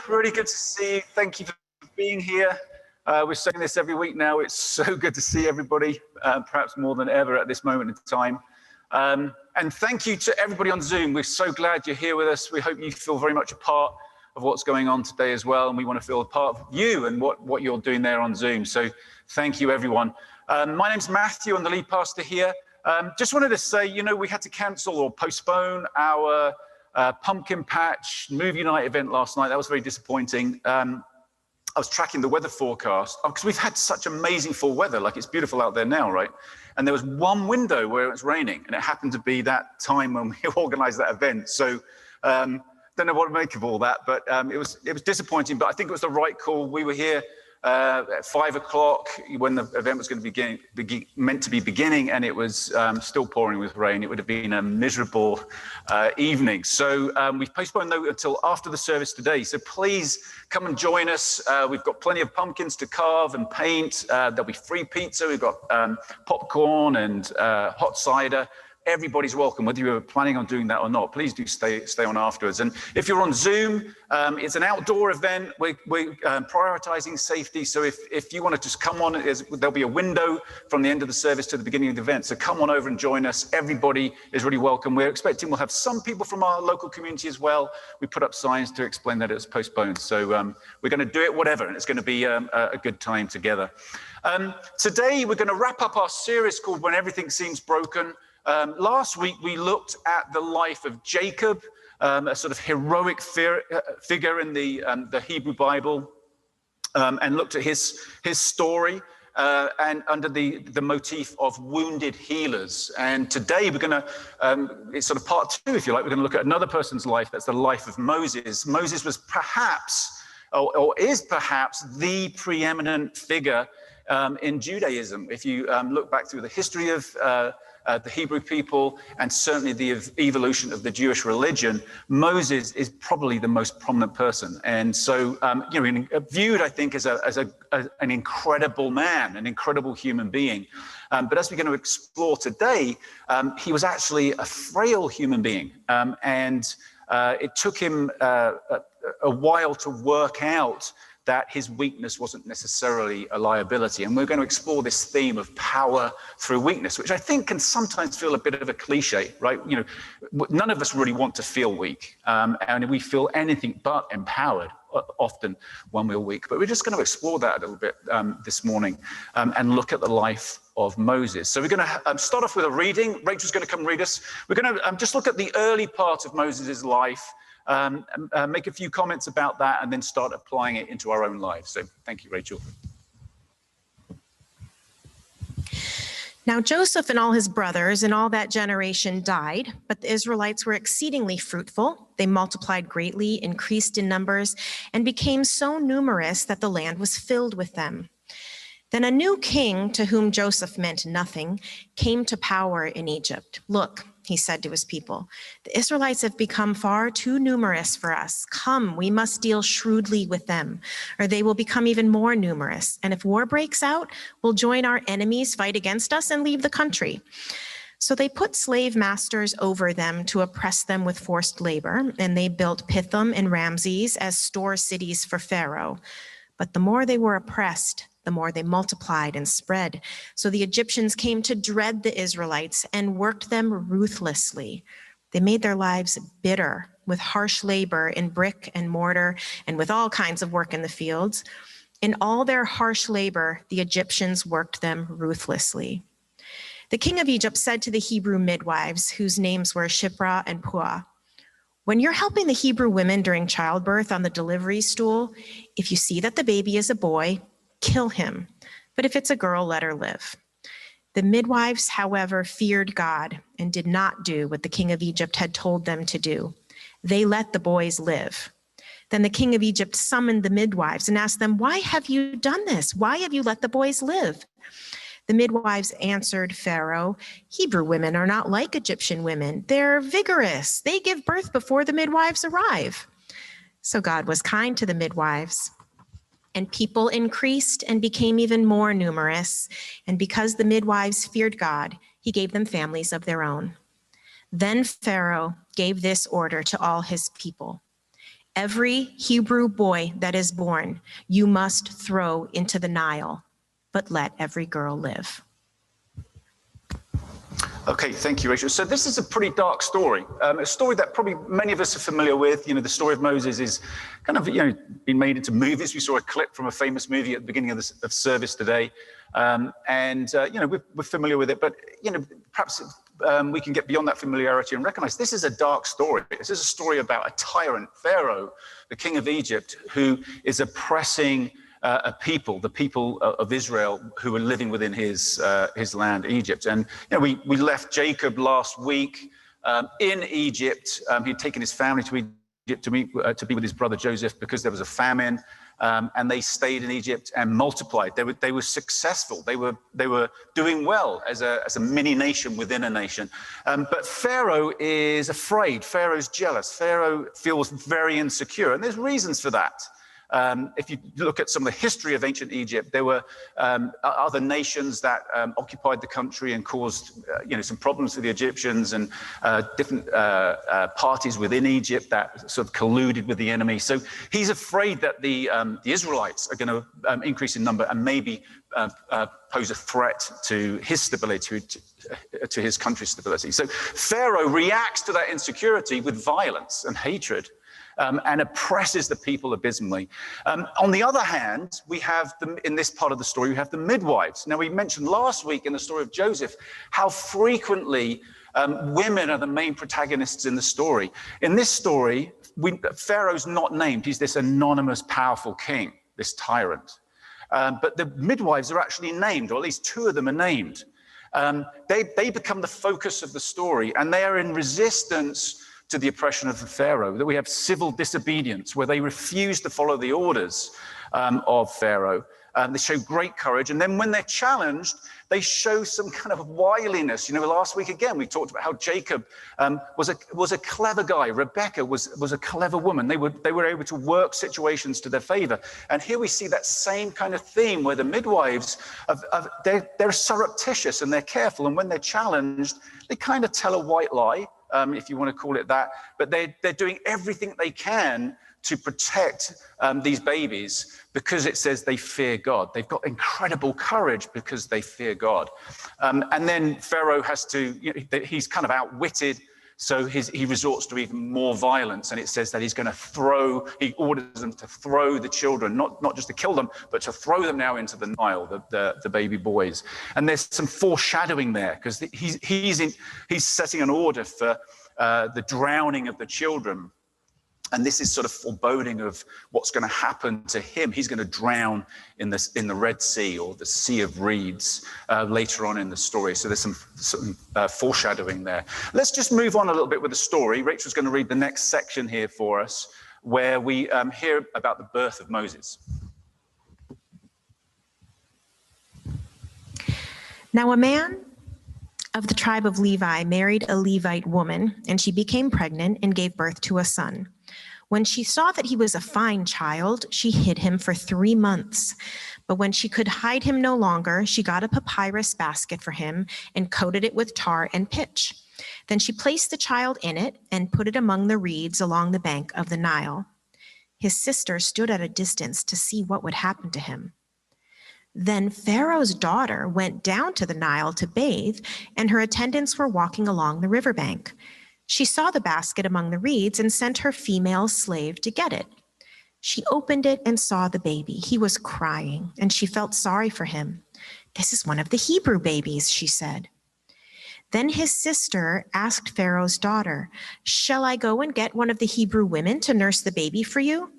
Really good to see you. Thank you for being here. We're saying this every week now. It's so good to see everybody, perhaps more than ever at this moment in time. And thank you to everybody on Zoom. We're so glad you're here with us. We hope you feel very much a part of what's going on today as well. And we want to feel a part of you and what you're doing there on Zoom. So thank you, everyone. My name's Matthew. I'm the lead pastor here. Just wanted to say, we had to cancel or postpone our pumpkin patch movie night event last night. That was very disappointing. I was tracking the weather forecast because we've had such amazing fall weather. Like, it's beautiful out there now, right? And there was one window where it was raining, and it happened to be that time when we organized that event. So don't know what to make of all that, but it was disappointing, but I think it was the right call. We were here at 5 o'clock when the event was going to meant to be beginning, and it was still pouring with rain. It would have been a miserable evening. So we've postponed that until after the service today. So please come and join us. We've got plenty of pumpkins to carve and paint. There'll be free pizza. We've got popcorn and hot cider. Everybody's welcome, whether you were planning on doing that or not. Please do stay on afterwards. And if you're on Zoom, it's an outdoor event. We're prioritizing safety. So if you want to just come on, there'll be a window from the end of the service to the beginning of the event. So come on over and join us. Everybody is really welcome. We're expecting we'll have some people from our local community as well. We put up signs to explain that it's postponed. So we're going to do it whatever, and it's going to be a good time together. Today, we're going to wrap up our series called When Everything Seems Broken. Last week, we looked at the life of Jacob, a sort of heroic figure in the Hebrew Bible, and looked at his story and under the motif of wounded healers. And today, we're going to, it's sort of part two, if you like, we're going to look at another person's life. That's the life of Moses. Moses was perhaps, or is perhaps, the preeminent figure in Judaism. If you look back through the history of the Hebrew people, and certainly the evolution of the Jewish religion, Moses is probably the most prominent person. And so, viewed, I think, as an incredible man, an incredible human being. But as we're going to explore today, he was actually a frail human being. And it took him a while to work out that his weakness wasn't necessarily a liability. And we're going to explore this theme of power through weakness, which I think can sometimes feel a bit of a cliche, right? None of us really want to feel weak. And we feel anything but empowered often when we're weak. But we're just going to explore that a little bit this morning and look at the life of Moses. So we're going to start off with a reading. Rachel's going to come read us. We're going to just look at the early part of Moses' life, make a few comments about that, and then start applying it into our own lives. So thank you, Rachel. Now Joseph and all his brothers and all that generation died, but the Israelites were exceedingly fruitful. They multiplied greatly, increased in numbers, and became so numerous that the land was filled with them. Then a new king, to whom Joseph meant nothing, came to power in Egypt. "Look," he said to his people, "the Israelites have become far too numerous for us. Come, we must deal shrewdly with them, or they will become even more numerous. And if war breaks out, we'll join our enemies, fight against us, and leave the country." So they put slave masters over them to oppress them with forced labor, and they built Pithom and Ramses as store cities for Pharaoh. But the more they were oppressed, the more they multiplied and spread. So the Egyptians came to dread the Israelites and worked them ruthlessly. They made their lives bitter with harsh labor in brick and mortar and with all kinds of work in the fields. In all their harsh labor, the Egyptians worked them ruthlessly. The king of Egypt said to the Hebrew midwives, whose names were Shiphrah and Puah, "When you're helping the Hebrew women during childbirth on the delivery stool, if you see that the baby is a boy, kill him. But if it's a girl, let her live." The midwives, however, feared God and did not do what the king of Egypt had told them to do. They let the boys live. Then the king of Egypt summoned the midwives and asked them, "Why have you done this? Why have you let the boys live?" The midwives answered Pharaoh, "Hebrew women are not like Egyptian women. They're vigorous. They give birth before the midwives arrive." So God was kind to the midwives. And people increased and became even more numerous. And because the midwives feared God, he gave them families of their own. Then Pharaoh gave this order to all his people: Every Hebrew boy that is born, you must throw into the Nile, but let every girl live. Okay, thank you, Rachel. So this is a pretty dark story, a story that probably many of us are familiar with. You know, the story of Moses is kind of, been made into movies. We saw a clip from a famous movie at the beginning of the service today. We're familiar with it, but, perhaps we can get beyond that familiarity and recognize this is a dark story. This is a story about a tyrant, Pharaoh, the king of Egypt, who is oppressing the people of Israel who were living within his land, Egypt. And we left Jacob last week in Egypt. He'd taken his family to Egypt to be with his brother Joseph because there was a famine, and they stayed in Egypt and multiplied. They were successful. They were doing well as a mini nation within a nation. But Pharaoh is afraid. Pharaoh's jealous. Pharaoh feels very insecure, and there's reasons for that. If you look at some of the history of ancient Egypt, there were other nations that occupied the country and caused, some problems for the Egyptians, and different parties within Egypt that sort of colluded with the enemy. So he's afraid that the Israelites are going to increase in number and maybe pose a threat to his stability, to his country's stability. So Pharaoh reacts to that insecurity with violence and hatred. And oppresses the people abysmally. On the other hand, we have in this part of the story, we have the midwives. Now, we mentioned last week in the story of Joseph how frequently women are the main protagonists in the story. In this story, Pharaoh's not named. He's this anonymous, powerful king, this tyrant. But the midwives are actually named, or at least two of them are named. They become the focus of the story, and they are in resistance to the oppression of the Pharaoh, that we have civil disobedience, where they refuse to follow the orders of Pharaoh. They show great courage, and then when they're challenged, they show some kind of wiliness. Last week again, we talked about how Jacob was a clever guy. Rebecca was a clever woman. They were able to work situations to their favor. And here we see that same kind of theme, where the midwives, they're surreptitious and they're careful, and when they're challenged, they kind of tell a white lie, if you want to call it that, but they're doing everything they can to protect these babies, because it says they fear God. They've got incredible courage because they fear God. And then Pharaoh has to, he's kind of outwitted, so he resorts to even more violence, and it says that he orders them to throw the children, not just to kill them, but to throw them now into the Nile, the baby boys. And there's some foreshadowing there, because he's setting an order for the drowning of the children. And this is sort of foreboding of what's going to happen to him. He's going to drown in the Red Sea, or the Sea of Reeds, later on in the story. So there's some foreshadowing there. Let's just move on a little bit with the story. Rachel's going to read the next section here for us, where we hear about the birth of Moses. Now a man of the tribe of Levi married a Levite woman, and she became pregnant and gave birth to a son. When she saw that he was a fine child, she hid him for 3 months. But when she could hide him no longer, she got a papyrus basket for him and coated it with tar and pitch. Then she placed the child in it and put it among the reeds along the bank of the Nile. His sister stood at a distance to see what would happen to him. Then Pharaoh's daughter went down to the Nile to bathe, and her attendants were walking along the riverbank. She saw the basket among the reeds and sent her female slave to get it. She opened it and saw the baby. He was crying, and she felt sorry for him. "This is one of the Hebrew babies," she said. Then his sister asked Pharaoh's daughter, "Shall I go and get one of the Hebrew women to nurse the baby for you?"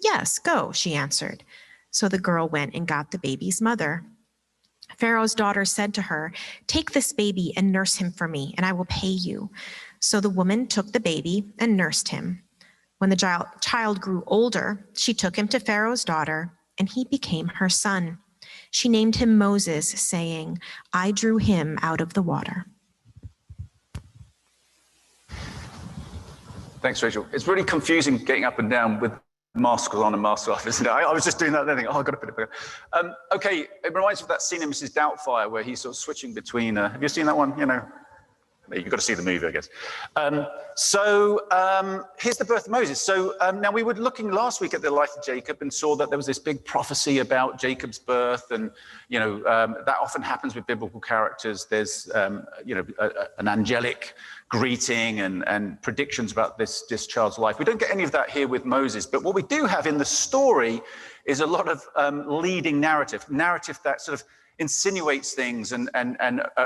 "Yes, go," she answered. So the girl went and got the baby's mother. Pharaoh's daughter said to her, "Take this baby and nurse him for me, and I will pay you." So the woman took the baby and nursed him. When the child grew older, she took him to Pharaoh's daughter, and he became her son. She named him Moses, saying, "I drew him out of the water." Thanks, Rachel. It's really confusing getting up and down with masks on and masks off, isn't it? I was just doing that then, thinking, I've got to put it back. Okay, it reminds me of that scene in Mrs. Doubtfire where he's sort of switching between, have you seen that one? You've got to see the movie, I guess. Here's the birth of Moses. So now we were looking last week at the life of Jacob and saw that there was this big prophecy about Jacob's birth, and that often happens with biblical characters. There's an angelic greeting and predictions about this child's life. We don't get any of that here with Moses, but what we do have in the story is a lot of leading narrative that sort of insinuates things and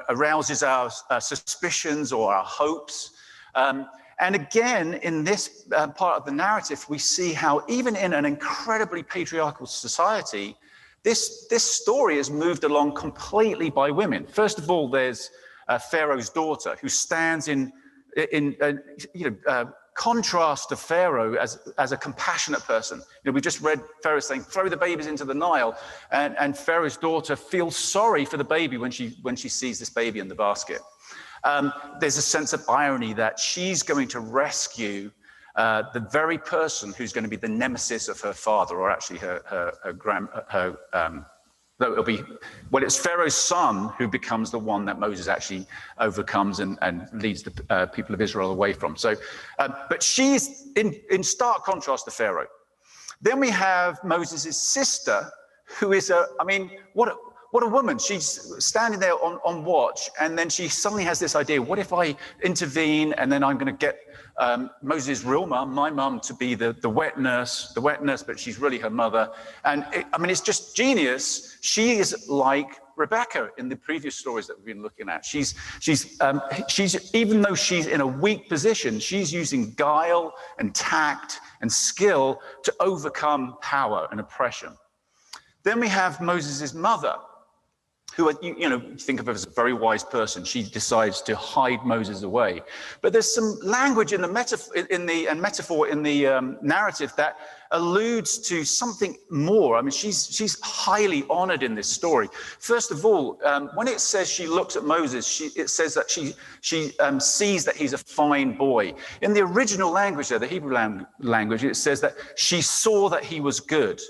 arouses our suspicions or our hopes. And again, in this part of the narrative, we see how even in an incredibly patriarchal society, this story is moved along completely by women. First of all, there's Pharaoh's daughter, who stands in contrast to Pharaoh as a compassionate person. We just read Pharaoh saying, "Throw the babies into the Nile," and Pharaoh's daughter feels sorry for the baby when she sees this baby in the basket. There's a sense of irony that she's going to rescue the very person who's going to be the nemesis of her father, or actually it's Pharaoh's son who becomes the one that Moses actually overcomes and leads the people of Israel away from. So, but she's in stark contrast to Pharaoh. Then we have Moses' sister, who is what a woman. She's standing there on watch, and then she suddenly has this idea: what if I intervene, and then I'm going to get Moses' real mum, my mum, to be the wet nurse, but she's really her mother. And it's just genius. She is like Rebecca in the previous stories that we've been looking at. She's even though she's in a weak position, she's using guile and tact and skill to overcome power and oppression. Then we have Moses' mother, who, think of her as a very wise person. She decides to hide Moses away. But there's some language in the metaphor in the narrative that alludes to something more. She's highly honored in this story. First of all, when it says she looks at Moses, it says that she sees that he's a fine boy. In the original language there, the Hebrew language, it says that she saw that he was good.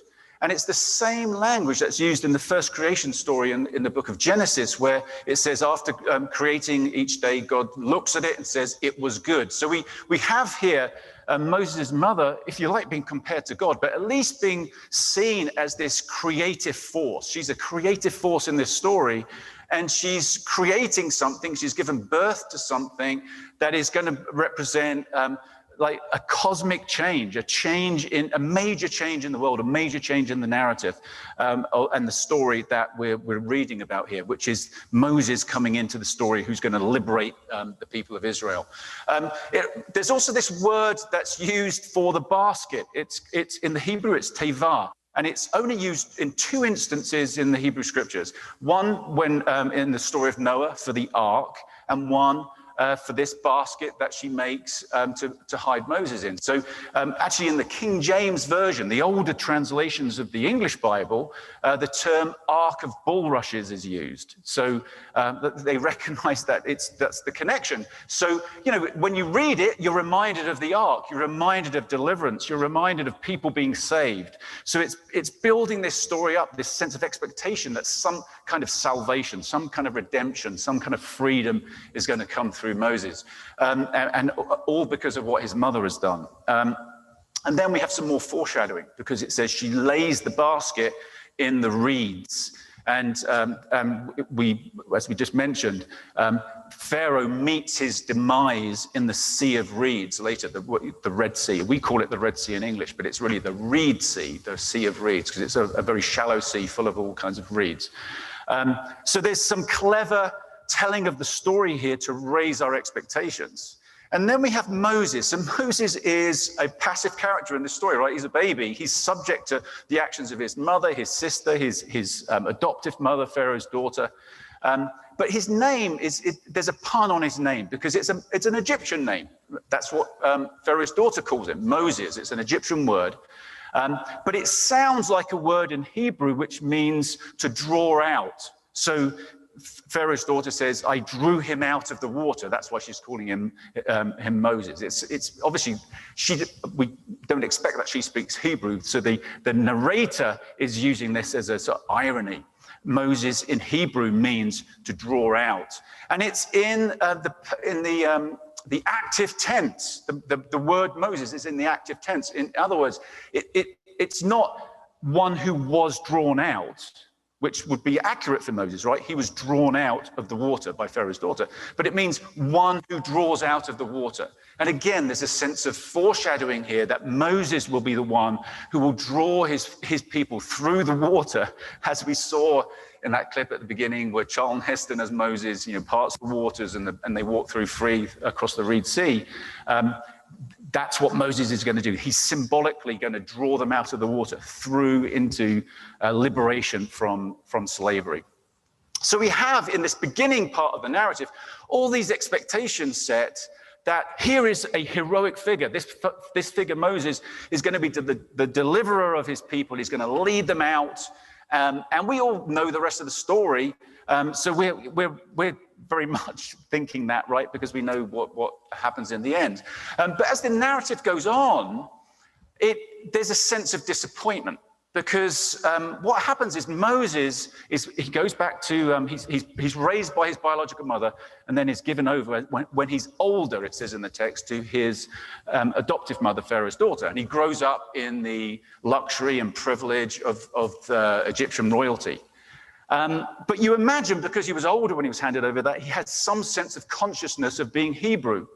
And it's the same language that's used in the first creation story in the book of Genesis, where it says after creating each day, God looks at it and says it was good. So we have here Moses' mother, if you like, being compared to God, but at least being seen as this creative force. She's a creative force in this story, and she's creating something. She's given birth to something that is going to represent like a cosmic change, a major change in the world, a major change in the narrative and the story that we're reading about here, which is Moses coming into the story, who's going to liberate the people of Israel. There's also this word that's used for the basket. It's in the Hebrew, it's tevah. And it's only used in two instances in the Hebrew scriptures. One when in the story of Noah for the ark, and one for this basket that she makes to hide Moses in. So actually in the King James Version, the older translations of the English Bible, the term Ark of Bulrushes is used. So they recognize that that's the connection. So, when you read it, you're reminded of the Ark, you're reminded of deliverance, you're reminded of people being saved. So it's building this story up, this sense of expectation that some kind of salvation, some kind of redemption, some kind of freedom is going to come through Moses, and all because of what his mother has done. And then we have some more foreshadowing, because it says she lays the basket in the reeds. And as we just mentioned, Pharaoh meets his demise in the Sea of Reeds later, the Red Sea. We call it the Red Sea in English, but it's really the Reed Sea, the Sea of Reeds, because it's a very shallow sea full of all kinds of reeds. So there's some clever telling of the story here to raise our expectations. And then we have Moses, and Moses is a passive character in the story, right? He's a baby. He's subject to the actions of his mother, his sister, his adoptive mother, Pharaoh's daughter. But his name there's a pun on his name, because it's an Egyptian name. That's what Pharaoh's daughter calls him, Moses. It's an Egyptian word. But it sounds like a word in Hebrew which means to draw out. So Pharaoh's daughter says, "I drew him out of the water." That's why she's calling him Moses. It's obviously we don't expect that she speaks Hebrew, so the narrator is using this as a sort of irony. Moses in Hebrew means to draw out. And it's in the active tense. The word Moses is in the active tense. In other words, it's not one who was drawn out, which would be accurate for Moses, right? He was drawn out of the water by Pharaoh's daughter, but it means one who draws out of the water. And again, there's a sense of foreshadowing here that Moses will be the one who will draw his people through the water, as we saw in that clip at the beginning where Charlton Heston as Moses, parts the waters and they walk through free across the Red Sea. That's what Moses is going to do. He's symbolically going to draw them out of the water through into liberation from slavery. So we have in this beginning part of the narrative all these expectations set that here is a heroic figure. This figure, Moses, is going to be the deliverer of his people. He's going to lead them out. And we all know the rest of the story. So we're very much thinking that, right? Because we know what happens in the end. But as the narrative goes on, there's a sense of disappointment. Because what happens is Moses he goes back to he's raised by his biological mother and then is given over when he's older, it says in the text, to his adoptive mother, Pharaoh's daughter, and he grows up in the luxury and privilege of Egyptian royalty. But you imagine, because he was older when he was handed over, that he had some sense of consciousness of being Hebrew.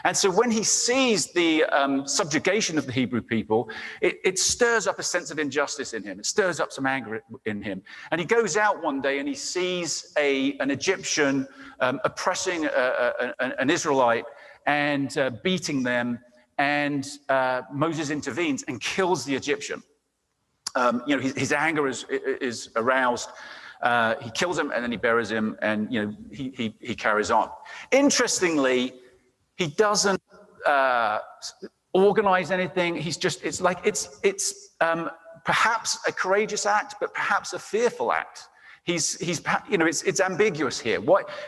And so when he sees the subjugation of the Hebrew people, it stirs up a sense of injustice in him. It stirs up some anger in him. And he goes out one day and he sees an Egyptian oppressing an Israelite and beating them. And Moses intervenes and kills the Egyptian. His anger is aroused. He kills him and then he buries him, and he carries on. Interestingly, he doesn't organize anything. It's perhaps a courageous act, but perhaps a fearful act. It's ambiguous here.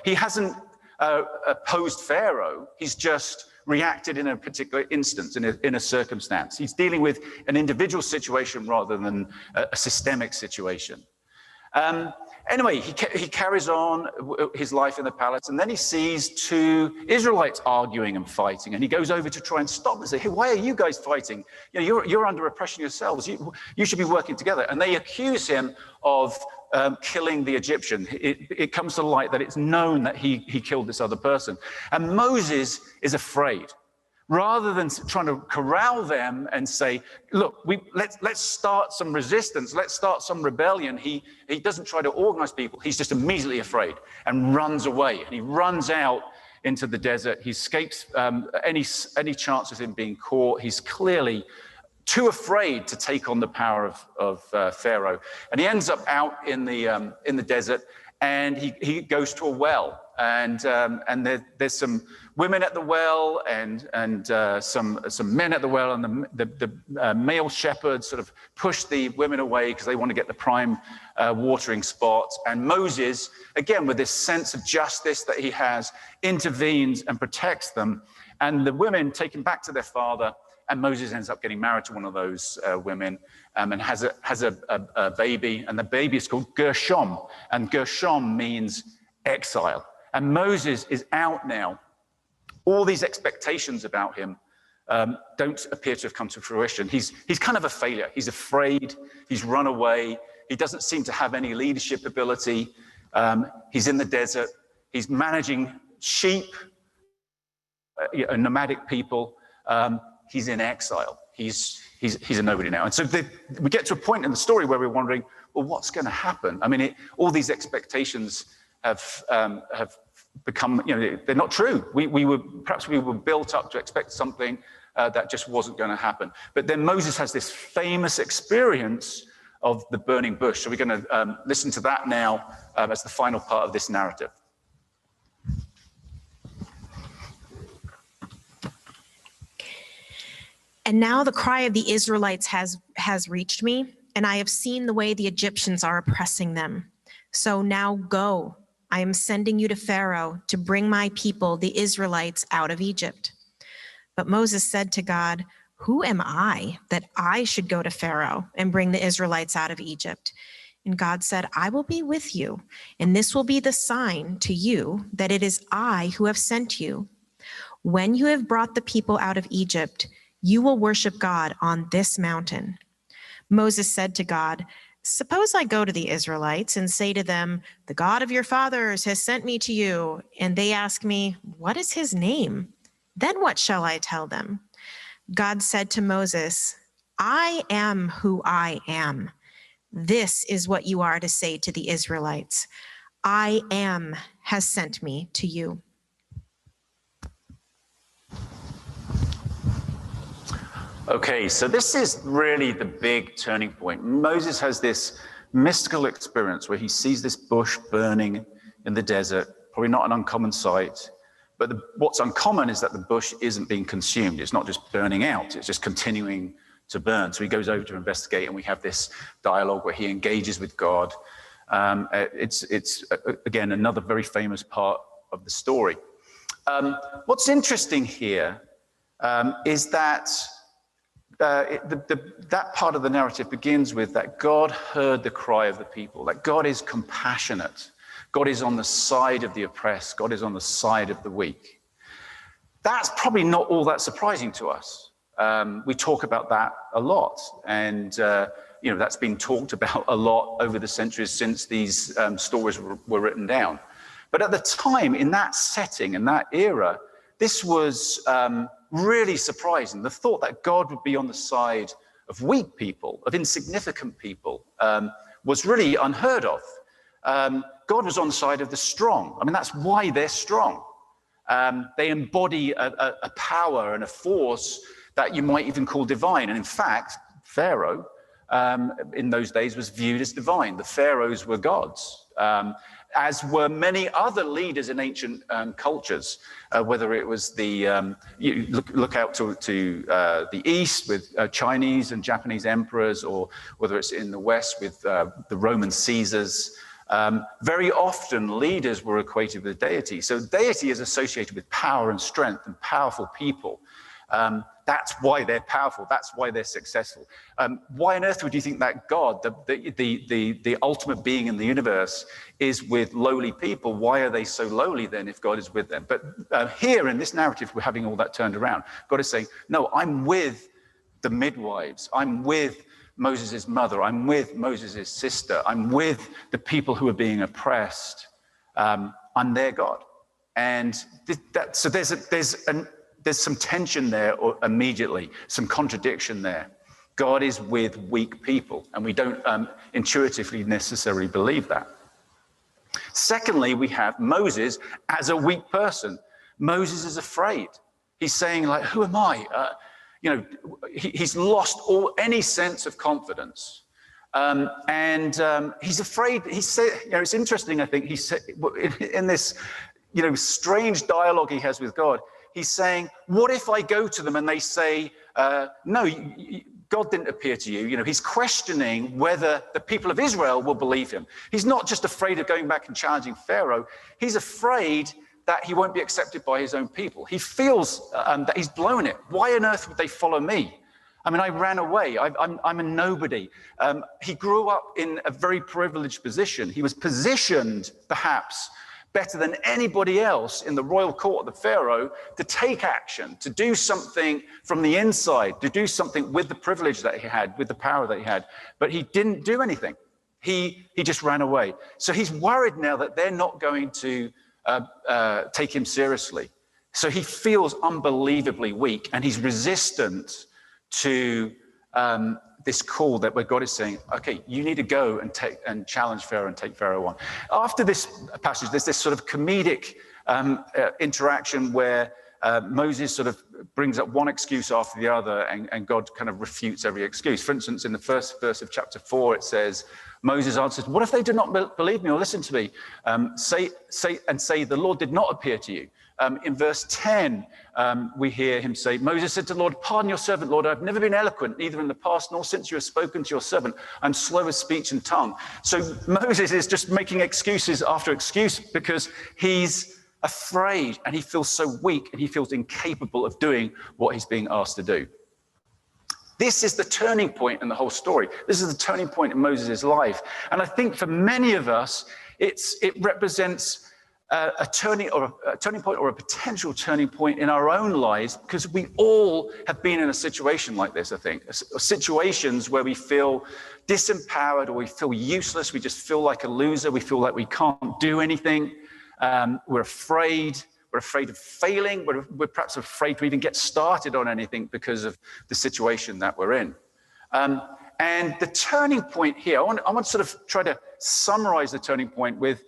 He hasn't opposed Pharaoh. He's just reacted in a particular instance, in a circumstance. He's dealing with an individual situation rather than a systemic situation. Anyway, he carries on his life in the palace, and then he sees two Israelites arguing and fighting, and he goes over to try and stop them and say, hey, why are you guys fighting? You're under oppression yourselves. You should be working together. And they accuse him of killing the Egyptian. It comes to light that it's known that he killed this other person. And Moses is afraid. Rather than trying to corral them and say, look, let's start some resistance, let's start some rebellion, he doesn't try to organize people. He's just immediately afraid and runs away. And he runs out into the desert. He escapes any chance of him being caught. He's clearly too afraid to take on the power of Pharaoh. And he ends up out in the desert, and he goes to a well. And there's some women at the well and some men at the well, and the male shepherds sort of push the women away because they want to get the prime watering spot. And Moses, again, with this sense of justice that he has, intervenes and protects them. And the women take him back to their father, and Moses ends up getting married to one of those women and has a baby, and the baby is called Gershom, and Gershom means exile. And Moses is out now. All these expectations about him don't appear to have come to fruition. He's kind of a failure. He's afraid. He's run away. He doesn't seem to have any leadership ability. He's in the desert. He's managing sheep, nomadic people. He's in exile. He's a nobody now. And so we get to a point in the story where we're wondering, well, what's going to happen? I mean, all these expectations have become, they're not true. We were built up to expect something that just wasn't going to happen. But then Moses has this famous experience of the burning bush. So we're going to listen to that now as the final part of this narrative. And now the cry of the Israelites has reached me, and I have seen the way the Egyptians are oppressing them. So now go. I am sending you to Pharaoh to bring my people, the Israelites, out of Egypt. But Moses said to God, who am I that I should go to Pharaoh and bring the Israelites out of Egypt? And God said, I will be with you, and this will be the sign to you that it is I who have sent you. When you have brought the people out of Egypt, you will worship God on this mountain. Moses said to God, suppose I go to the Israelites and say to them, the God of your fathers has sent me to you, and they ask me, what is his name? Then what shall I tell them? God said to Moses, I am who I am. This is what you are to say to the Israelites. I am has sent me to you. Okay, so this is really the big turning point. Moses has this mystical experience where he sees this bush burning in the desert, probably not an uncommon sight. But what's uncommon is that the bush isn't being consumed. It's not just burning out, it's just continuing to burn. So he goes over to investigate, and we have this dialogue where he engages with God. It's again, another very famous part of the story. What's interesting here is that that part of the narrative begins with that God heard the cry of the people, that God is compassionate. God is on the side of the oppressed. God is on the side of the weak. That's probably not all that surprising to us. We talk about that a lot, and that's been talked about a lot over the centuries since these stories were written down. But at the time, in that setting, in that era, this was really surprising. The thought that God would be on the side of weak people, of insignificant people, was really unheard of. God was on the side of the strong. I mean, that's why they're strong. They embody a power and a force that you might even call divine. And in fact, Pharaoh in those days was viewed as divine. The pharaohs were gods, as were many other leaders in ancient cultures, whether it was you look out to the east with Chinese and Japanese emperors, or whether it's in the west with the Roman Caesars. Very often leaders were equated with deity. So deity is associated with power and strength and powerful people. That's why they're powerful. That's why they're successful. Why on earth would you think that God, the ultimate being in the universe, is with lowly people? Why are they so lowly then if God is with them? But here in this narrative, we're having all that turned around. God is saying, no, I'm with the midwives. I'm with Moses' mother. I'm with Moses' sister. I'm with the people who are being oppressed. I'm their God. And so there's some tension there immediately, some contradiction there. God is with weak people, and we don't intuitively necessarily believe that. Secondly, we have Moses as a weak person. Moses is afraid. He's saying, like, who am I? He's lost any sense of confidence. And he's afraid. He said, it's interesting, I think, he said in this, strange dialogue he has with God, he's saying, what if I go to them and they say, no, God didn't appear to you? He's questioning whether the people of Israel will believe him. He's not just afraid of going back and challenging Pharaoh. He's afraid that he won't be accepted by his own people. He feels that he's blown it. Why on earth would they follow me? I mean, I ran away. I'm a nobody. He grew up in a very privileged position. He was positioned, perhaps, better than anybody else in the royal court of the Pharaoh to take action, to do something from the inside, to do something with the privilege that he had, with the power that he had. But he didn't do anything. He just ran away. So he's worried now that they're not going to take him seriously. So he feels unbelievably weak, and he's resistant to this call that where God is saying, okay, you need to go and challenge Pharaoh and take Pharaoh on. After this passage, there's this sort of comedic interaction where Moses sort of brings up one excuse after the other, and God kind of refutes every excuse. For instance, in the first verse of chapter 4, it says, Moses answered, what if they did not believe me or listen to me? Say, the Lord did not appear to you. In verse 10, we hear him say, Moses said to the Lord, pardon your servant, Lord, I've never been eloquent, neither in the past nor since you have spoken to your servant. I'm slow of speech and tongue. So Moses is just making excuses after excuse because he's afraid and he feels so weak and he feels incapable of doing what he's being asked to do. This is the turning point in the whole story. This is the turning point in Moses' life. And I think for many of us, it represents a turning point or a potential turning point in our own lives, because we all have been in a situation like this, I think. Situations where we feel disempowered or we feel useless. We just feel like a loser. We feel like we can't do anything. We're afraid. We're afraid of failing. We're perhaps afraid to even get started on anything because of the situation that we're in. And the turning point here, I want to sort of try to summarize the turning point with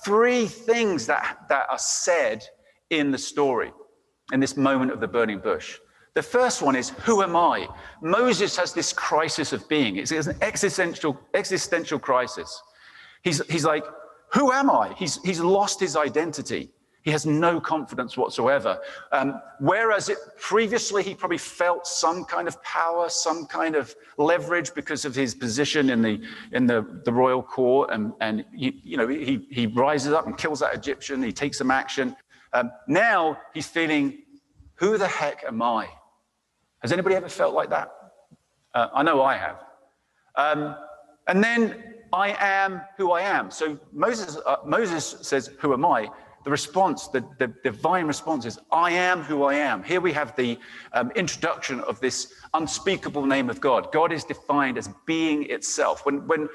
three things that are said in the story, in this moment of the burning bush. The first one is, who am I? Moses has this crisis of being. It's an existential crisis. He's like, who am I? He's lost his identity. He has no confidence whatsoever. Whereas previously he probably felt some kind of power, some kind of leverage because of his position in the royal court, and he rises up and kills that Egyptian. He takes some action. Now he's feeling, who the heck am I? Has anybody ever felt like that? I know I have. And then I am who I am. So Moses says, who am I? The response, the divine response is, I am who I am. Here we have the introduction of this unspeakable name of God. God is defined as being itself. When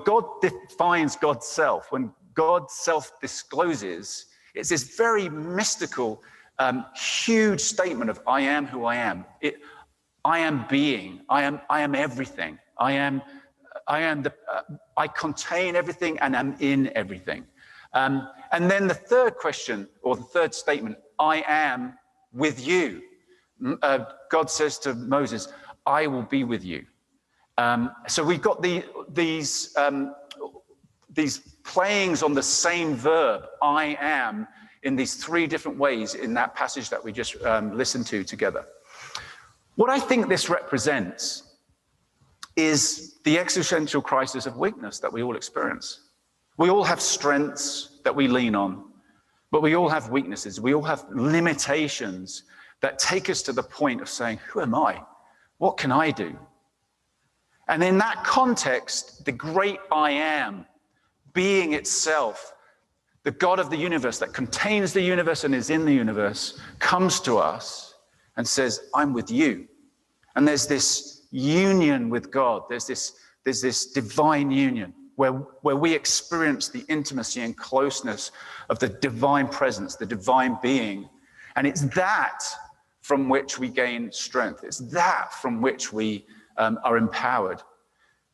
God defines God's self, when God self-discloses, it's this very mystical, huge statement of I am who I am. I am being. I am everything. I contain everything and am in everything. And then the third question, or the third statement, I am with you. God says to Moses, I will be with you. So we've got these playings on the same verb, I am, in these three different ways in that passage that we just listened to together. What I think this represents is the existential crisis of weakness that we all experience. We all have strengths that we lean on, but we all have weaknesses. We all have limitations that take us to the point of saying, who am I? What can I do? And in that context, the great I am, being itself, the God of the universe that contains the universe and is in the universe, comes to us and says, I'm with you. And there's this union with God. There's this divine union where we experience the intimacy and closeness of the divine presence, the divine being. And it's that from which we gain strength. It's that from which we are empowered.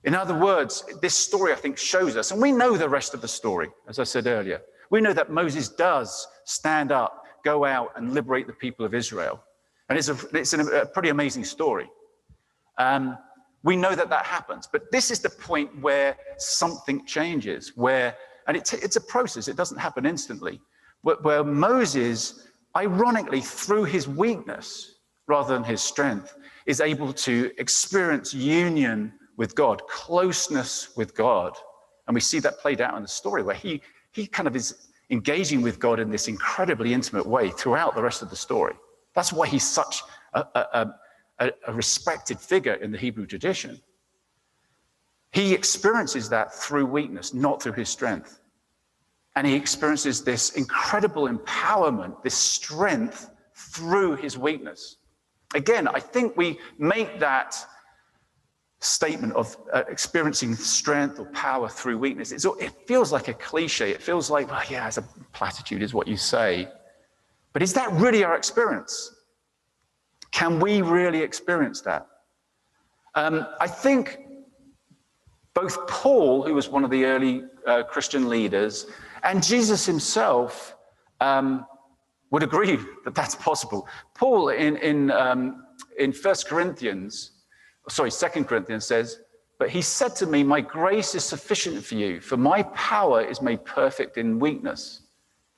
In other words, this story, I think, shows us, and we know the rest of the story, as I said earlier. We know that Moses does stand up, go out and liberate the people of Israel. And it's a pretty amazing story. We know that happens, but this is the point where something changes, and it's a process, it doesn't happen instantly, where Moses, ironically, through his weakness rather than his strength, is able to experience union with God, closeness with God. And we see that played out in the story where he kind of is engaging with God in this incredibly intimate way throughout the rest of the story. That's why he's such a respected figure in the Hebrew tradition. He experiences that through weakness, not through his strength. And he experiences this incredible empowerment, this strength through his weakness. Again, I think we make that statement of experiencing strength or power through weakness. It feels like a cliche. It feels like, well, yeah, it's a platitude is what you say. But is that really our experience? Can we really experience that? I think both Paul, who was one of the early Christian leaders, and Jesus himself would agree that that's possible. Paul in 2 Corinthians says, but he said to me, my grace is sufficient for you, for my power is made perfect in weakness.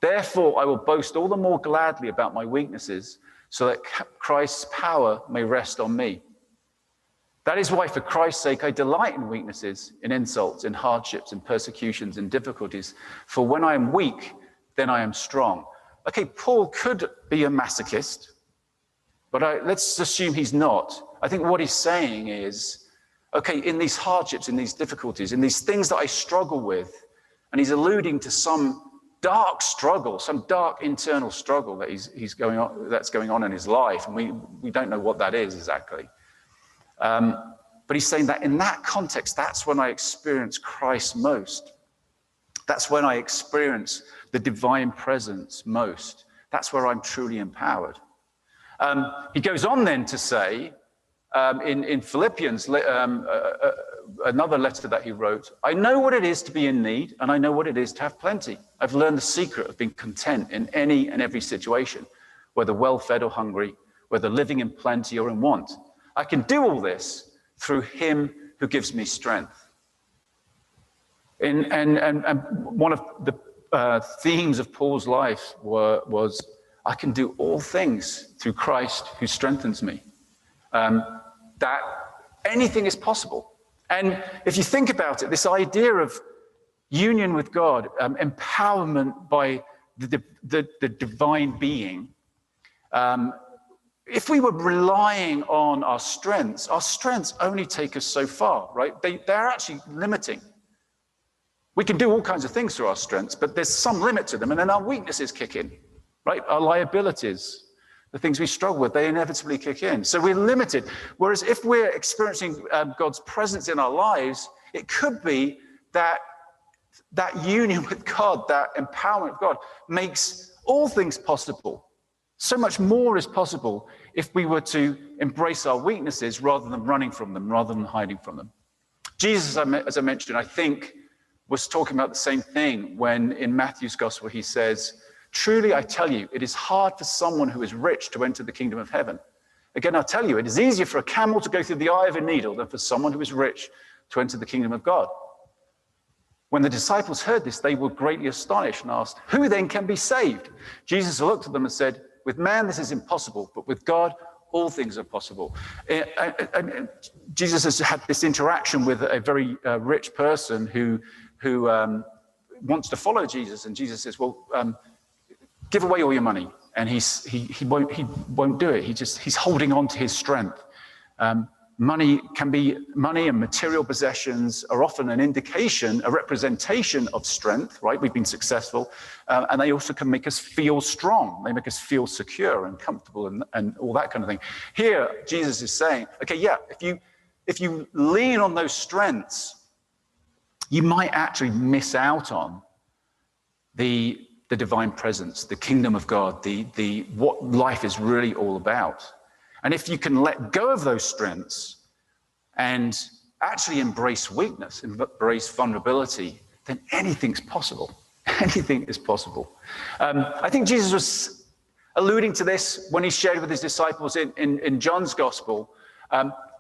Therefore, I will boast all the more gladly about my weaknesses, so that Christ's power may rest on me. That is why, for Christ's sake, I delight in weaknesses, in insults, in hardships, in persecutions, in difficulties. For when I am weak, then I am strong. Okay, Paul could be a masochist. But let's assume he's not. I think what he's saying is, okay, in these hardships, in these difficulties, in these things that I struggle with, and he's alluding to some dark struggle, some dark internal struggle that that's going on in his life, and we don't know what that is exactly. But he's saying that in that context, that's when I experience Christ most. That's when I experience the divine presence most. That's where I'm truly empowered. He goes on then to say, in Philippians, another letter that he wrote, I know what it is to be in need, and I know what it is to have plenty. I've learned the secret of being content in any and every situation, whether well-fed or hungry, whether living in plenty or in want. I can do all this through him who gives me strength. And one of the themes of Paul's life was, I can do all things through Christ who strengthens me. That anything is possible. And if you think about it, this idea of union with God, empowerment by the divine being, if we were relying on our strengths only take us so far, right? They're actually limiting. We can do all kinds of things through our strengths, but there's some limit to them, and then our weaknesses kick in, right? Our liabilities, the things we struggle with, they inevitably kick in. So we're limited. Whereas if we're experiencing God's presence in our lives, it could be that union with God, that empowerment of God, makes all things possible. So much more is possible if we were to embrace our weaknesses rather than running from them, rather than hiding from them. Jesus, as I mentioned, I think, was talking about the same thing when in Matthew's gospel he says, truly, I tell you, it is hard for someone who is rich to enter the kingdom of heaven. Again, I tell you, it is easier for a camel to go through the eye of a needle than for someone who is rich to enter the kingdom of God. When the disciples heard this, they were greatly astonished and asked, who then can be saved? Jesus looked at them and said, with man, this is impossible, but with God, all things are possible. And Jesus has had this interaction with a very rich person who wants to follow Jesus. And Jesus says, well, give away all your money. And he won't do it. He's holding on to his strength. Money and material possessions are often an indication, a representation of strength, right? We've been successful. And they also can make us feel strong. They make us feel secure and comfortable and all that kind of thing. Here, Jesus is saying, okay, yeah, if you lean on those strengths, you might actually miss out on the divine presence, the kingdom of God, the what life is really all about. And if you can let go of those strengths and actually embrace weakness, embrace vulnerability, then anything's possible. Anything is possible. I think Jesus was alluding to this when he shared with his disciples in John's gospel.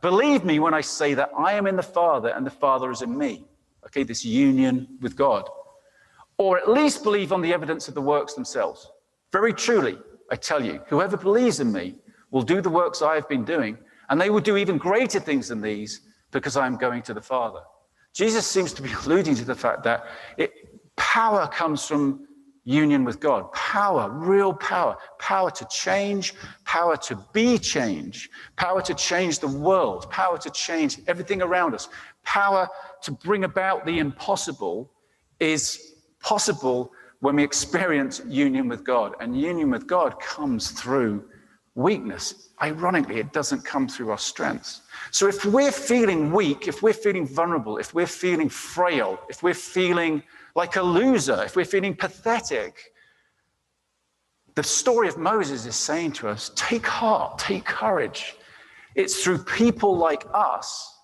Believe me when I say that I am in the Father and the Father is in me. Okay, this union with God. Or at least believe on the evidence of the works themselves. Very truly, I tell you, whoever believes in me will do the works I have been doing, and they will do even greater things than these because I am going to the Father. Jesus seems to be alluding to the fact that power comes from union with God. Power, real power. Power to change, power to be change, power to change the world, power to change everything around us. Power to bring about the impossible is possible when we experience union with God. And union with God comes through weakness. Ironically, it doesn't come through our strengths. So if we're feeling weak, if we're feeling vulnerable, if we're feeling frail, if we're feeling like a loser, if we're feeling pathetic, the story of Moses is saying to us, take heart, take courage. It's through people like us,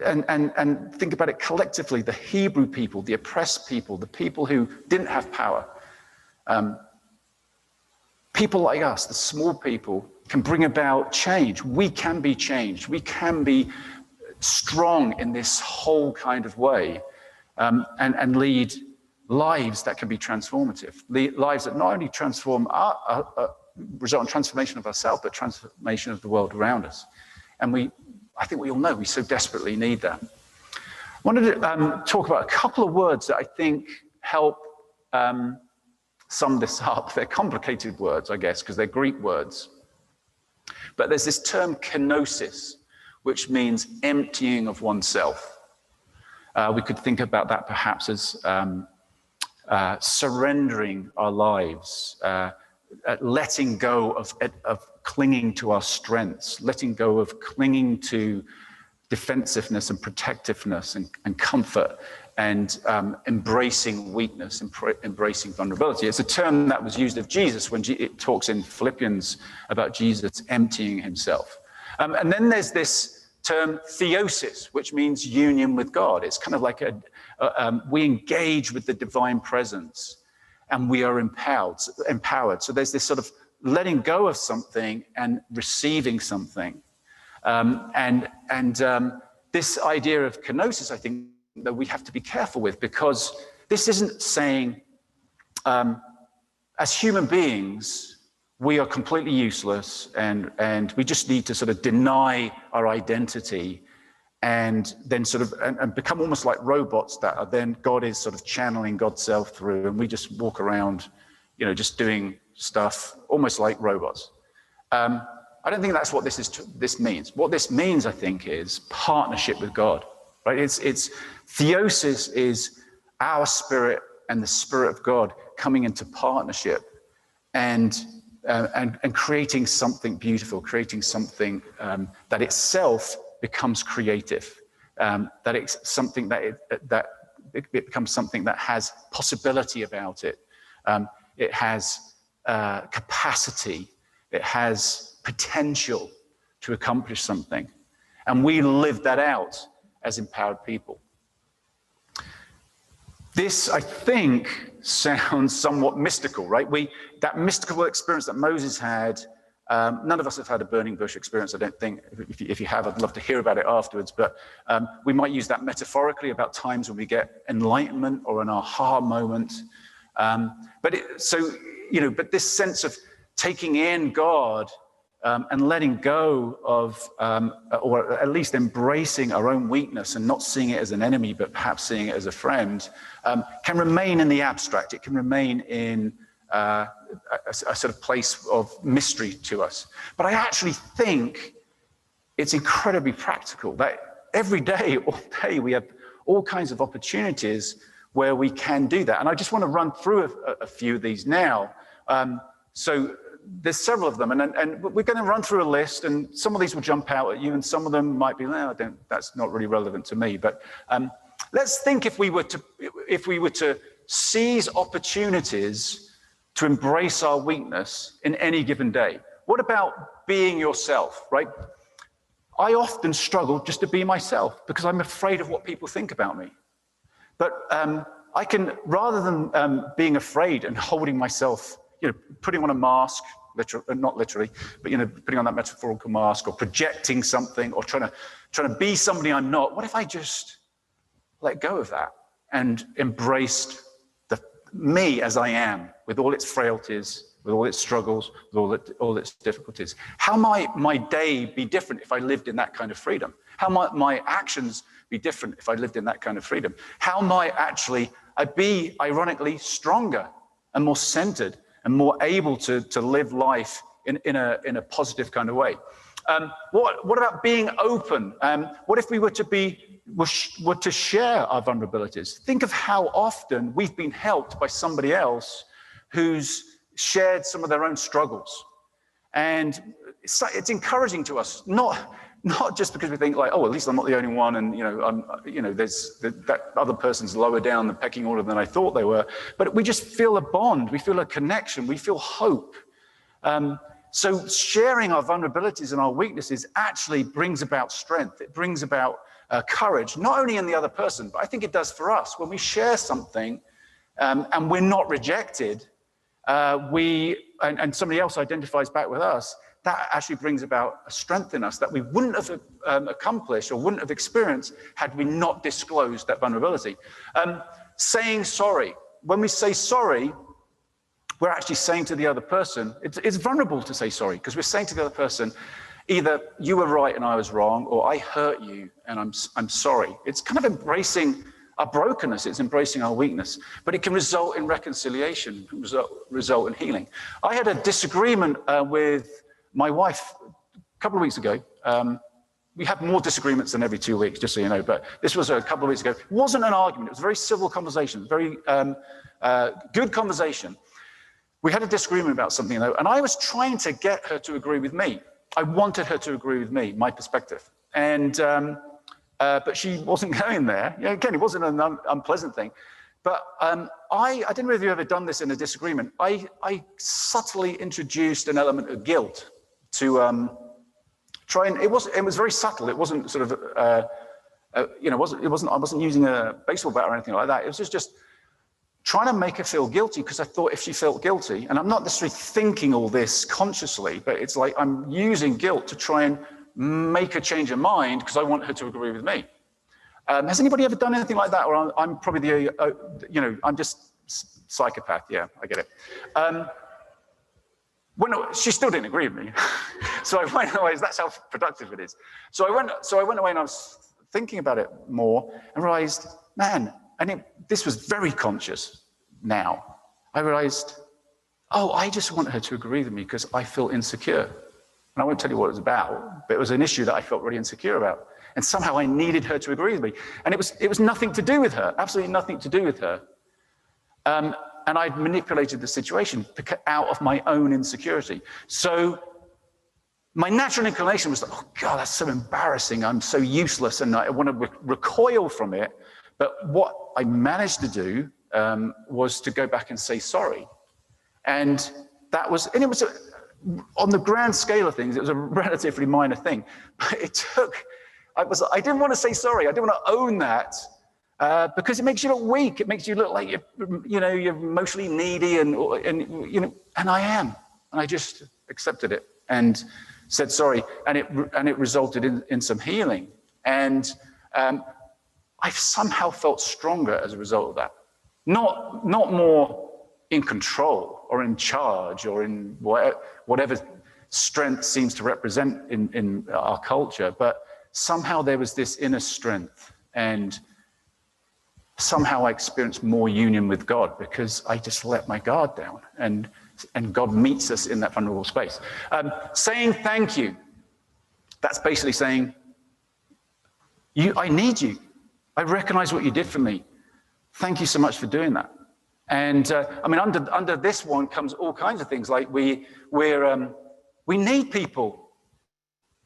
and think about it collectively, the Hebrew people, the oppressed people, the people who didn't have power. People like us, the small people, can bring about change. We can be changed. We can be strong in this whole kind of way, and lead lives that can be transformative. Lives that not only result in transformation of ourselves, but transformation of the world around us. And I think we all know we so desperately need that. I wanted to talk about a couple of words that I think help sum this up. They're complicated words, I guess, because they're Greek words. But there's this term kenosis, which means emptying of oneself. We could think about that perhaps as surrendering our lives, letting go of clinging to our strengths, letting go of clinging to defensiveness and protectiveness and comfort, and embracing weakness, embracing vulnerability. It's a term that was used of Jesus when it talks in Philippians about Jesus emptying himself. And then there's this term theosis, which means union with God. It's kind of like we engage with the divine presence and we are empowered. So there's this sort of letting go of something and receiving something. This idea of kenosis, I think, that we have to be careful with, because this isn't saying, as human beings, we are completely useless and we just need to sort of deny our identity and then sort of and become almost like robots that are then God is sort of channeling God's self through, and we just walk around, just doing stuff almost like robots. I don't think that's what this means. What this means, I think, is partnership with God, right? It's theosis is our spirit and the Spirit of God coming into partnership and creating something beautiful, creating something that itself becomes creative, that it's something that it becomes something that has possibility about it. It has capacity. It has potential to accomplish something. And we live that out as empowered people. This, I think, sounds somewhat mystical, right? That mystical experience that Moses had, none of us have had a burning bush experience, I don't think. If you have, I'd love to hear about it afterwards. But we might use that metaphorically about times when we get enlightenment or an aha moment. But this sense of taking in God and letting go of, or at least embracing our own weakness and not seeing it as an enemy, but perhaps seeing it as a friend, can remain in the abstract. It can remain in a sort of place of mystery to us. But I actually think it's incredibly practical that every day, all day, we have all kinds of opportunities where we can do that. And I just want to run through a few of these now. So there's several of them, and we're going to run through a list, and some of these will jump out at you, and some of them might be, that's not really relevant to me. But let's think if we were to seize opportunities to embrace our weakness in any given day. What about being yourself, right? I often struggle just to be myself because I'm afraid of what people think about me. But I can, rather than being afraid and holding myself, putting on a mask, not literally, but putting on that metaphorical mask, or projecting something, or trying to be somebody I'm not. What if I just let go of that and embraced me as I am, with all its frailties, with all its struggles, with all its difficulties? How might my day be different if I lived in that kind of freedom? How might my actions be different if I lived in that kind of freedom? How might I be, ironically, stronger and more centered and more able to live life in a positive kind of way? What about being open? What if we were to share our vulnerabilities? Think of how often we've been helped by somebody else who's shared some of their own struggles. And it's encouraging to us, not just because we think like, at least I'm not the only one, and there's that other person's lower down the pecking order than I thought they were, but we just feel a bond, we feel a connection, we feel hope. So sharing our vulnerabilities and our weaknesses actually brings about strength. It brings about courage, not only in the other person, but I think it does for us. When we share something and we're not rejected, and somebody else identifies back with us, that actually brings about a strength in us that we wouldn't have accomplished or wouldn't have experienced had we not disclosed that vulnerability. Saying sorry. When we say sorry, we're actually saying to the other person, it's vulnerable to say sorry, because we're saying to the other person, either you were right and I was wrong, or I hurt you and I'm sorry. It's kind of embracing our brokenness, it's embracing our weakness, but it can result in reconciliation, result in healing. I had a disagreement with my wife couple of weeks ago. We have more disagreements than every 2 weeks, just so you know, but this was a couple of weeks ago. It wasn't an argument, it was a very civil conversation, very good conversation. We had a disagreement about something, though, and I was trying to get her to agree with me. I wanted her to agree with me, my perspective. And, but she wasn't going there. You know, again, it wasn't an unpleasant thing. But I don't know if you've ever done this in a disagreement. I subtly introduced an element of guilt to try and, it was very subtle. It wasn't sort of, you know, I wasn't using a baseball bat or anything like that. It was just trying to make her feel guilty, because I thought if she felt guilty, and I'm not necessarily thinking all this consciously, but it's like I'm using guilt to try and make her change her mind because I want her to agree with me. Has anybody ever done anything like that? Or I'm probably the, you know, I'm just psychopath. Yeah, I get it. She still didn't agree with me. So I went away, that's how productive it is. So I went away and I was thinking about it more and realized, man, this was very conscious now. I realized, oh, I just want her to agree with me because I feel insecure. And I won't tell you what it was about, but it was an issue that I felt really insecure about. And somehow I needed her to agree with me. And it was nothing to do with her, absolutely nothing to do with her. And I'd manipulated the situation out of my own insecurity. So my natural inclination was, oh God, that's so embarrassing. I'm so useless and I want to recoil from it. But what I managed to do was to go back and say sorry. And it was on the grand scale of things, it was a relatively minor thing. But it took, I didn't want to say sorry. I didn't want to own that because it makes you look weak. It makes you look like you're emotionally needy and I am. And I just accepted it and said sorry. And it resulted in some healing. And I somehow felt stronger as a result of that. Not more in control or in charge or in whatever strength seems to represent in our culture, but somehow there was this inner strength, and somehow I experienced more union with God because I just let my guard down, and God meets us in that vulnerable space. Saying thank you, that's basically saying, I need you. I recognize what you did for me. Thank you so much for doing that. And I mean, under this one comes all kinds of things, like we need people.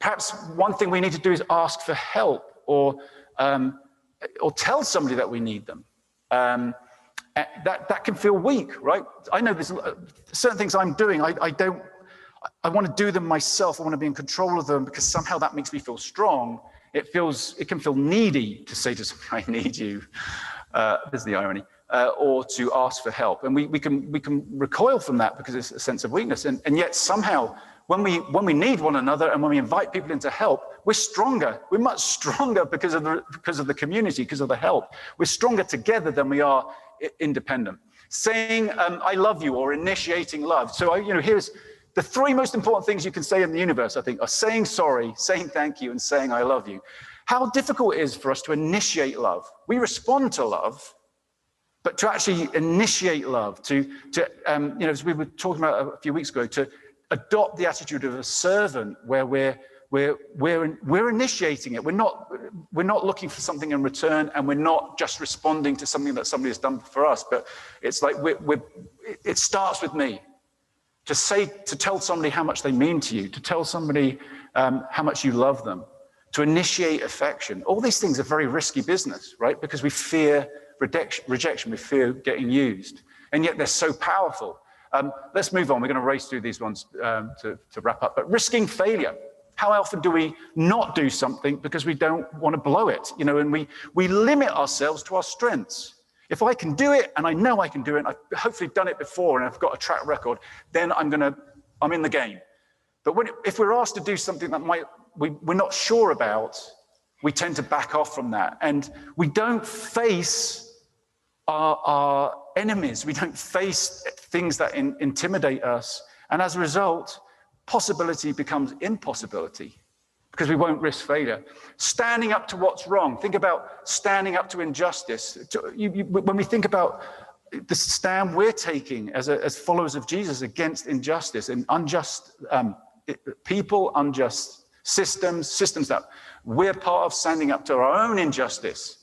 Perhaps one thing we need to do is ask for help, or tell somebody that we need them. That can feel weak, right? I know there's certain things I'm doing. I want to do them myself. I want to be in control of them because somehow that makes me feel strong. It can feel needy to say to somebody, I need you. There's the irony. Or to ask for help. And we can recoil from that because it's a sense of weakness. And yet somehow when we need one another and when we invite people in to help, we're stronger. We're much stronger because of the community, because of the help. We're stronger together than we are independent. Saying I love you, or initiating love. So here's the three most important things you can say in the universe, I think, are saying sorry, saying thank you, and saying I love you. How difficult it is for us to initiate love. We respond to love, but to actually initiate love, as we were talking about a few weeks ago, to adopt the attitude of a servant, where we're initiating it. We're not looking for something in return, and we're not just responding to something that somebody has done for us. But it's like it starts with me. To tell somebody how much they mean to you, to tell somebody how much you love them, to initiate affection. All these things are very risky business, right? Because we fear rejection, we fear getting used, and yet they're so powerful. Let's move on. We're going to race through these ones to wrap up. But risking failure. How often do we not do something because we don't want to blow it? And we limit ourselves to our strengths. If I can do it, and I know I can do it, and I've hopefully done it before, and I've got a track record, then I'm in the game. But if we're asked to do something that we're not sure about, we tend to back off from that, and we don't face our enemies. We don't face things that intimidate us, and as a result, possibility becomes impossibility because we won't risk failure. Standing up to what's wrong. Think about standing up to injustice. When we think about the stand we're taking as followers of Jesus against injustice and unjust people, unjust systems that we're part of, standing up to our own injustice.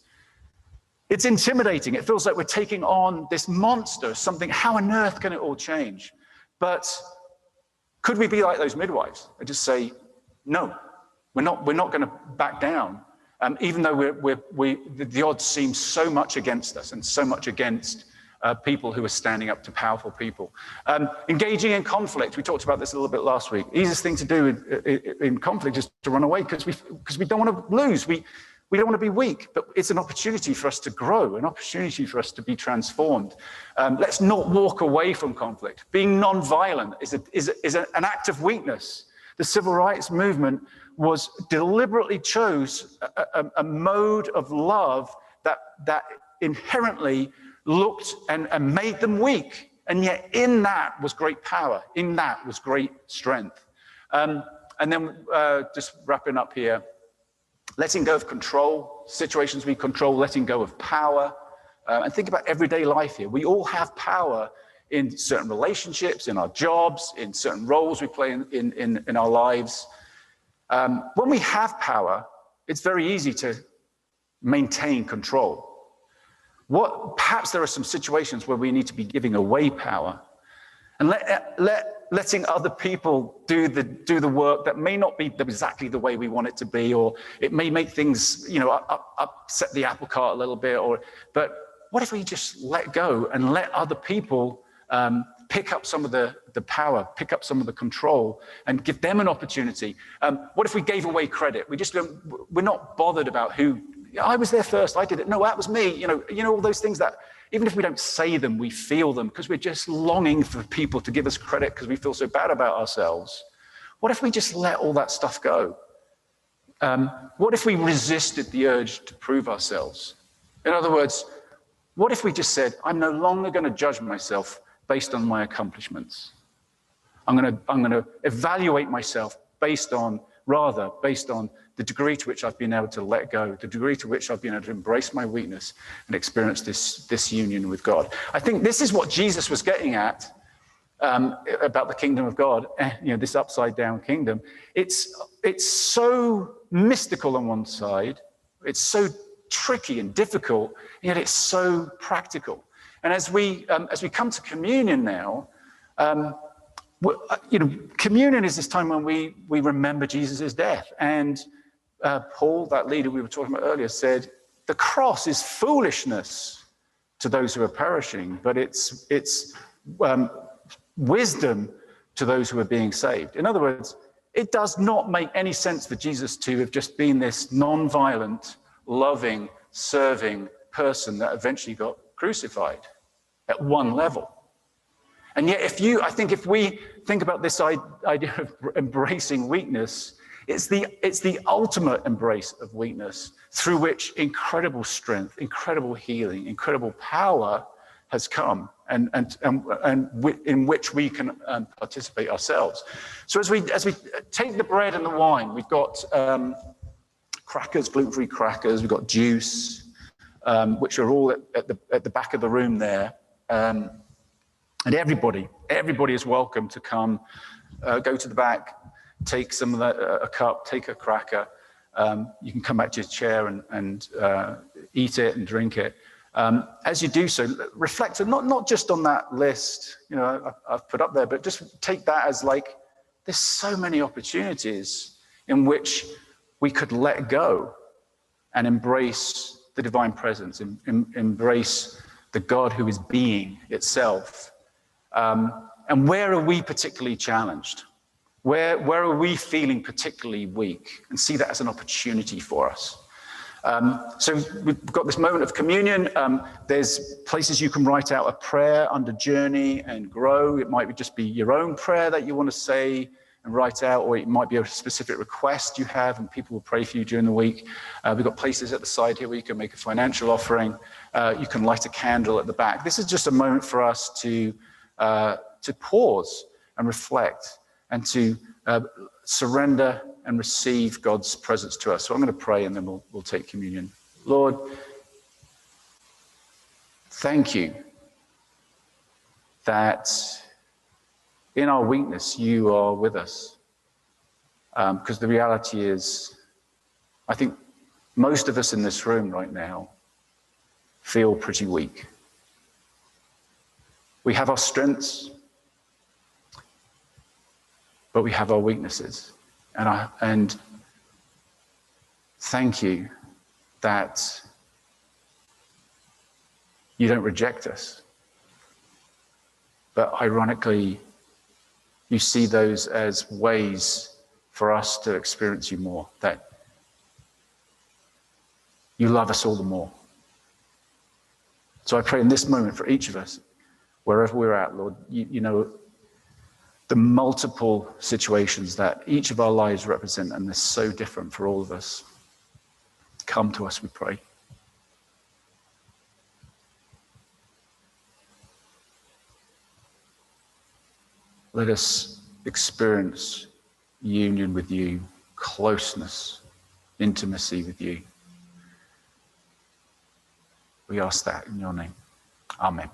It's intimidating. It feels like we're taking on this monster, something, how on earth can it all change? But could we be like those midwives and just say, no, we're not going to back down, even though the odds seem so much against us and so much against people who are standing up to powerful people. Engaging in conflict. We talked about this a little bit last week. Easiest thing to do in conflict is to run away because we don't want to lose. We don't want to be weak, but it's an opportunity for us to grow, an opportunity for us to be transformed. Let's not walk away from conflict. Being non-violent is an act of weakness. The civil rights movement deliberately chose a mode of love that inherently looked and made them weak. And yet in that was great power. In that was great strength. And then just wrapping up here, letting go of control, situations we control, letting go of power. And think about everyday life here. We all have power in certain relationships, in our jobs, in certain roles we play in our lives. When we have power, it's very easy to maintain control. Perhaps there are some situations where we need to be giving away power and letting other people do the work that may not be exactly the way we want it to be, or it may make things, upset the apple cart a little bit. But what if we just let go and let other people pick up some of the power, pick up some of the control, and give them an opportunity? What if we gave away credit? We're not bothered about who. I was there first. I did it. No, that was me. All those things that, even if we don't say them, we feel them because we're just longing for people to give us credit because we feel so bad about ourselves. What if we just let all that stuff go? What if we resisted the urge to prove ourselves? In other words, what if we just said, I'm no longer going to judge myself based on my accomplishments. I'm going to evaluate myself based on the degree to which I've been able to let go, the degree to which I've been able to embrace my weakness and experience this union with God. I think this is what Jesus was getting at about the kingdom of God, this upside down kingdom. It's so mystical on one side, it's so tricky and difficult, and yet it's so practical. And as we come to communion now, communion is this time when we remember Jesus' death. And Paul, that leader we were talking about earlier, said, the cross is foolishness to those who are perishing, but it's wisdom to those who are being saved. In other words, it does not make any sense for Jesus to have just been this non-violent, loving, serving person that eventually got crucified at one level. And yet if we think about this idea of embracing weakness, it's the ultimate embrace of weakness through which incredible strength, incredible healing, incredible power has come, and in which we can participate ourselves. So as we take the bread and the wine, we've got crackers, gluten-free crackers, we've got juice, which are all at the back of the room there. And everybody is welcome to come, go to the back, take some of that, a cup, take a cracker. You can come back to your chair and eat it and drink it. As you do so, reflect not just on that list, I've put up there, but just take that as like, there's so many opportunities in which we could let go and embrace the divine presence, embrace the God who is being itself. And where are we particularly challenged? Where are we feeling particularly weak? And see that as an opportunity for us. So we've got this moment of communion. There's places you can write out a prayer under journey and grow. It might just be your own prayer that you want to say and write out, or it might be a specific request you have and people will pray for you during the week. We've got places at the side here where you can make a financial offering. You can light a candle at the back. This is just a moment for us to pause and reflect and to surrender and receive God's presence to us. So I'm going to pray and then we'll take communion. Lord, thank you that in our weakness, you are with us. Because the reality is, I think most of us in this room right now feel pretty weak. We have our strengths, but we have our weaknesses. And thank you that you don't reject us. But ironically, you see those as ways for us to experience you more, that you love us all the more. So I pray in this moment for each of us, wherever we're at, Lord, you know the multiple situations that each of our lives represent, and they're so different for all of us. Come to us, we pray. Let us experience union with you, closeness, intimacy with you. We ask that in your name. Amen.